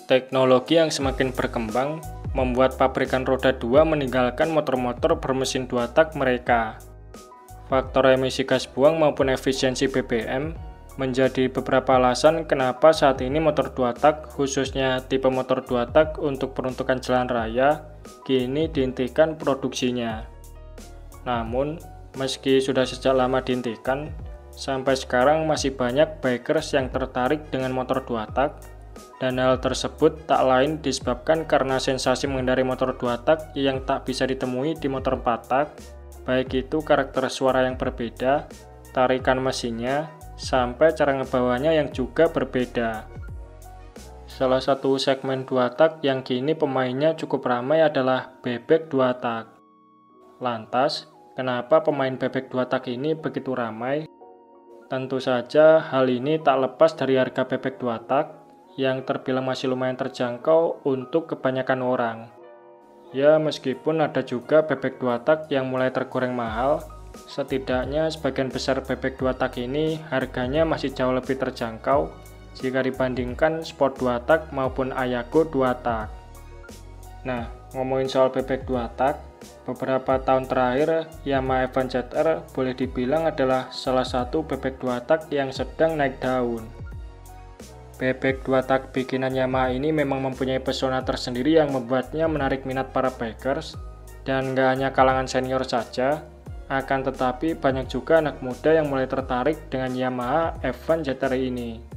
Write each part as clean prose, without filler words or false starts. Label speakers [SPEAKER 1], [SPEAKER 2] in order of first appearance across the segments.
[SPEAKER 1] Teknologi yang semakin berkembang membuat pabrikan roda 2 meninggalkan motor-motor bermesin 2 tak mereka. Faktor emisi gas buang maupun efisiensi BBM menjadi beberapa alasan kenapa saat ini motor 2 tak, khususnya tipe motor 2 tak untuk peruntukan jalan raya, kini dihentikan produksinya. Namun, meski sudah sejak lama dihentikan, sampai sekarang masih banyak bikers yang tertarik dengan motor 2 tak, dan hal tersebut tak lain disebabkan karena sensasi mengendarai motor 2 tak yang tak bisa ditemui di motor 4 tak, baik itu karakter suara yang berbeda, tarikan mesinnya, sampai cara ngebawanya yang juga berbeda. Salah satu segmen 2 tak yang kini pemainnya cukup ramai adalah bebek 2 tak. Lantas, kenapa pemain bebek 2 tak ini begitu ramai? Tentu saja hal ini tak lepas dari harga bebek 2 tak yang terbilang masih lumayan terjangkau untuk kebanyakan orang. Ya, meskipun ada juga bebek 2 tak yang mulai tergoreng mahal, setidaknya sebagian besar bebek 2 tak ini harganya masih jauh lebih terjangkau jika dibandingkan sport 2 tak maupun Ayako 2 tak. Nah, ngomongin soal bebek 2 tak, beberapa tahun terakhir Yamaha Advance ZR boleh dibilang adalah salah satu bebek 2 tak yang sedang naik daun. Bebek 2 tak bikinan Yamaha ini memang mempunyai pesona tersendiri yang membuatnya menarik minat para bikers, dan nggak hanya kalangan senior saja, akan tetapi banyak juga anak muda yang mulai tertarik dengan Yamaha Advance ZR ini.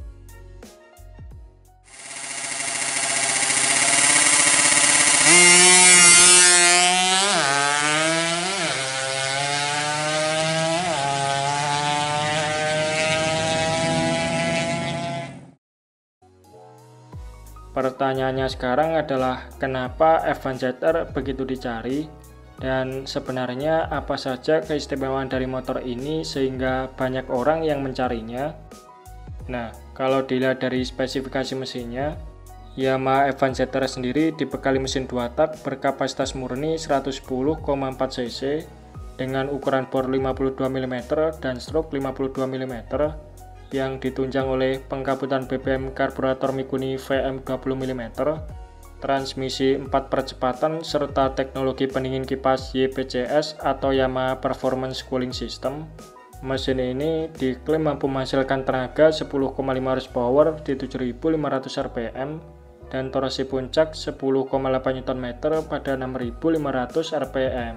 [SPEAKER 1] Pertanyaannya sekarang adalah kenapa Advance ZR begitu dicari, dan sebenarnya apa saja keistimewaan dari motor ini sehingga banyak orang yang mencarinya. Nah, kalau dilihat dari spesifikasi mesinnya, Yamaha Advance ZR sendiri dibekali mesin 2 tak berkapasitas murni 110,4 cc dengan ukuran bor 52 mm dan stroke 52 mm yang ditunjang oleh pengkabutan BBM karburator Mikuni VM20 mm, transmisi 4 percepatan, serta teknologi pendingin kipas YPCS atau Yamaha Performance Cooling System. Mesin ini diklaim mampu menghasilkan tenaga 10,5 horsepower di 7.500 rpm dan torsi puncak 10,8 Nm pada 6.500 rpm.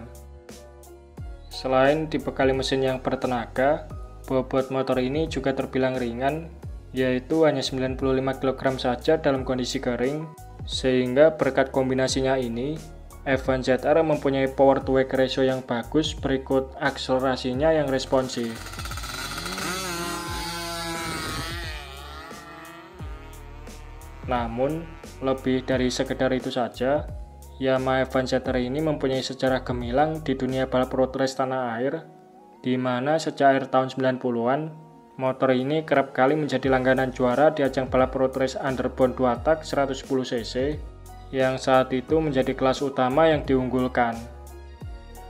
[SPEAKER 1] Selain dibekali mesin yang bertenaga, bobot motor ini juga terbilang ringan, yaitu hanya 95 kg saja dalam kondisi kering, sehingga berkat kombinasinya ini, Advance ZR mempunyai power to weight ratio yang bagus berikut akselerasinya yang responsif. Namun, lebih dari sekedar itu saja, Yamaha Advance ZR ini mempunyai sejarah gemilang di dunia balap road race tanah air, di mana sejak akhir tahun 90-an, motor ini kerap kali menjadi langganan juara di ajang balap road race underbone 2 tak 110 cc, yang saat itu menjadi kelas utama yang diunggulkan.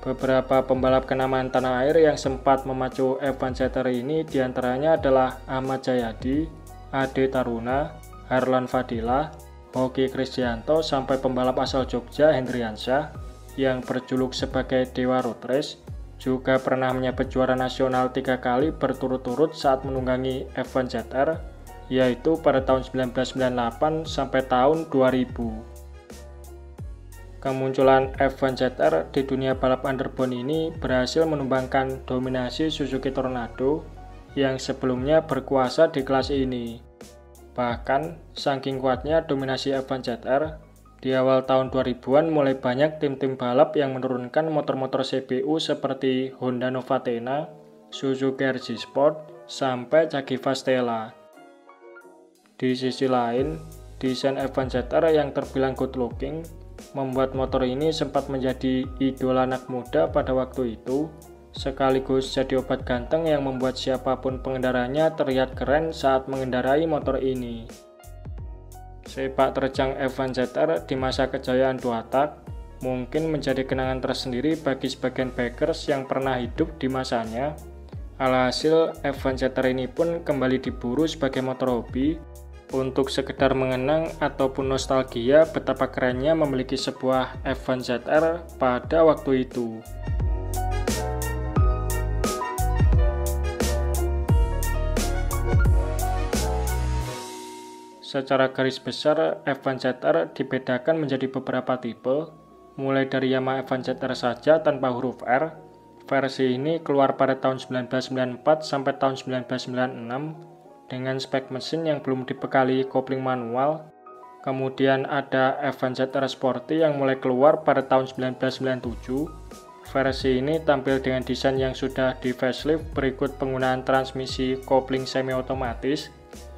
[SPEAKER 1] Beberapa pembalap kenamaan tanah air yang sempat memacu Advance ZR ini diantaranya adalah Ahmad Jayadi, Ade Taruna, Harlan Fadilah, Hoki Krisdianto, sampai pembalap asal Jogja Hendriansyah yang berjuluk sebagai Dewa Road Race, juga pernah menyabet juara nasional 3 kali berturut-turut saat menunggangi Advance ZR, yaitu pada tahun 1998 sampai tahun 2000. Kemunculan Advance ZR di dunia balap underbone ini berhasil menumbangkan dominasi Suzuki Tornado yang sebelumnya berkuasa di kelas ini. Bahkan, saking kuatnya dominasi Advance ZR, di awal tahun 2000-an mulai banyak tim-tim balap yang menurunkan motor-motor CPU seperti Honda Novatena, Suzuki RG Sport, sampai Jaguar Stella. Di sisi lain, desain Advance ZR yang terbilang good looking membuat motor ini sempat menjadi idola anak muda pada waktu itu, sekaligus jadi obat ganteng yang membuat siapapun pengendaranya terlihat keren saat mengendarai motor ini. Sepak terjang Advance ZR di masa kejayaan 2 tak mungkin menjadi kenangan tersendiri bagi sebagian bikers yang pernah hidup di masanya. Alhasil, Advance ZR ini pun kembali diburu sebagai motor hobi untuk sekedar mengenang ataupun nostalgia betapa kerennya memiliki sebuah F1 ZR pada waktu itu. Secara garis besar, F1 ZR dibedakan menjadi beberapa tipe, mulai dari Yamaha F1 ZR saja tanpa huruf R. Versi ini keluar pada tahun 1994 sampai tahun 1996 dengan spek mesin yang belum dibekali kopling manual. Kemudian ada F1 ZR Sporty yang mulai keluar pada tahun 1997. Versi ini tampil dengan desain yang sudah di facelift berikut penggunaan transmisi kopling semi otomatis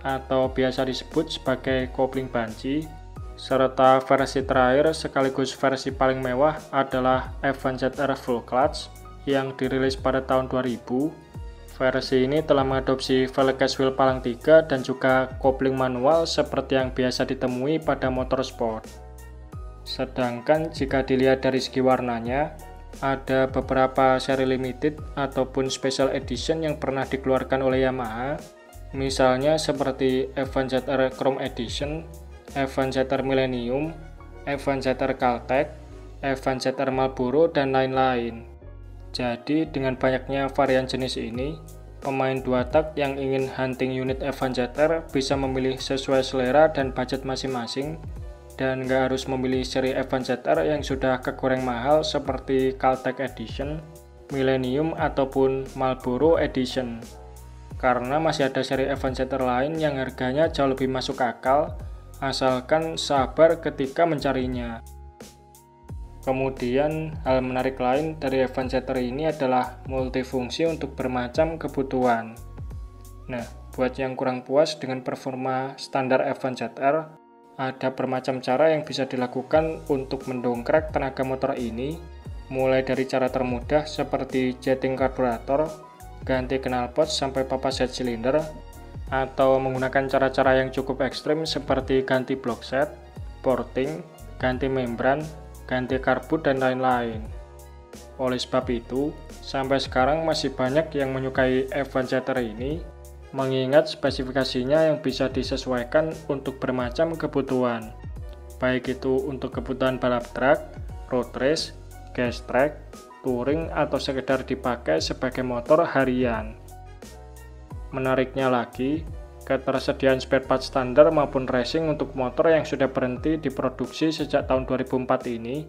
[SPEAKER 1] atau biasa disebut sebagai kopling banci. Serta versi terakhir sekaligus versi paling mewah adalah F1 ZR Full Clutch yang dirilis pada tahun 2000. Versi ini telah mengadopsi velg case wheel palang 3 dan juga kopling manual seperti yang biasa ditemui pada motor sport. Sedangkan jika dilihat dari segi warnanya, ada beberapa seri limited ataupun special edition yang pernah dikeluarkan oleh Yamaha, misalnya seperti F1 ZR Chrome Edition, F1 ZR Millennium, F1 ZR Caltech, F1 ZR Marlboro, dan lain-lain. Jadi dengan banyaknya varian jenis ini, pemain 2 tak yang ingin hunting unit F1 ZR bisa memilih sesuai selera dan budget masing-masing, dan nggak harus memilih seri F1 ZR yang sudah kegoreng mahal seperti Caltech Edition, Millennium, ataupun Marlboro Edition. Karena masih ada seri F1 ZR lain yang harganya jauh lebih masuk akal, asalkan sabar ketika mencarinya. Kemudian, hal menarik lain dari F1 ZR ini adalah multifungsi untuk bermacam kebutuhan. Nah, buat yang kurang puas dengan performa standar F1 ZR, ada bermacam cara yang bisa dilakukan untuk mendongkrak tenaga motor ini, mulai dari cara termudah seperti jetting karburator, ganti knalpot sampai papas head cylinder, atau menggunakan cara-cara yang cukup ekstrim seperti ganti block set, porting, ganti membran, ganti karbut, dan lain-lain. Oleh sebab itu, sampai sekarang masih banyak yang menyukai F1 ZR ini, mengingat spesifikasinya yang bisa disesuaikan untuk bermacam kebutuhan, baik itu untuk kebutuhan balap truk, road race, gas track, touring, atau sekedar dipakai sebagai motor harian. Menariknya lagi, ketersediaan spare part standar maupun racing untuk motor yang sudah berhenti diproduksi sejak tahun 2004 ini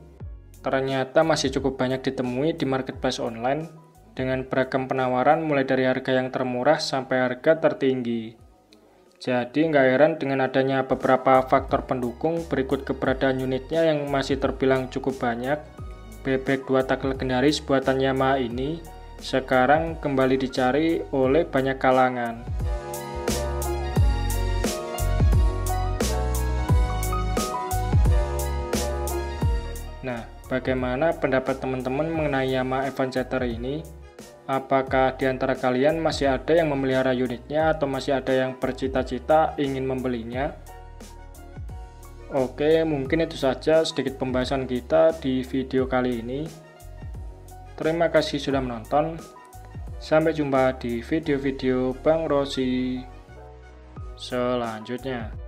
[SPEAKER 1] ternyata masih cukup banyak ditemui di marketplace online dengan beragam penawaran mulai dari harga yang termurah sampai harga tertinggi. Jadi nggak heran dengan adanya beberapa faktor pendukung berikut keberadaan unitnya yang masih terbilang cukup banyak, bebek 2 tak legendaris buatan Yamaha ini sekarang kembali dicari oleh banyak kalangan. Nah, bagaimana pendapat teman-teman mengenai Yamaha F1 ZR ini? Apakah di antara kalian masih ada yang memelihara unitnya atau masih ada yang bercita-cita ingin membelinya? Oke, mungkin itu saja sedikit pembahasan kita di video kali ini. Terima kasih sudah menonton. Sampai jumpa di video-video Bang Rossi selanjutnya.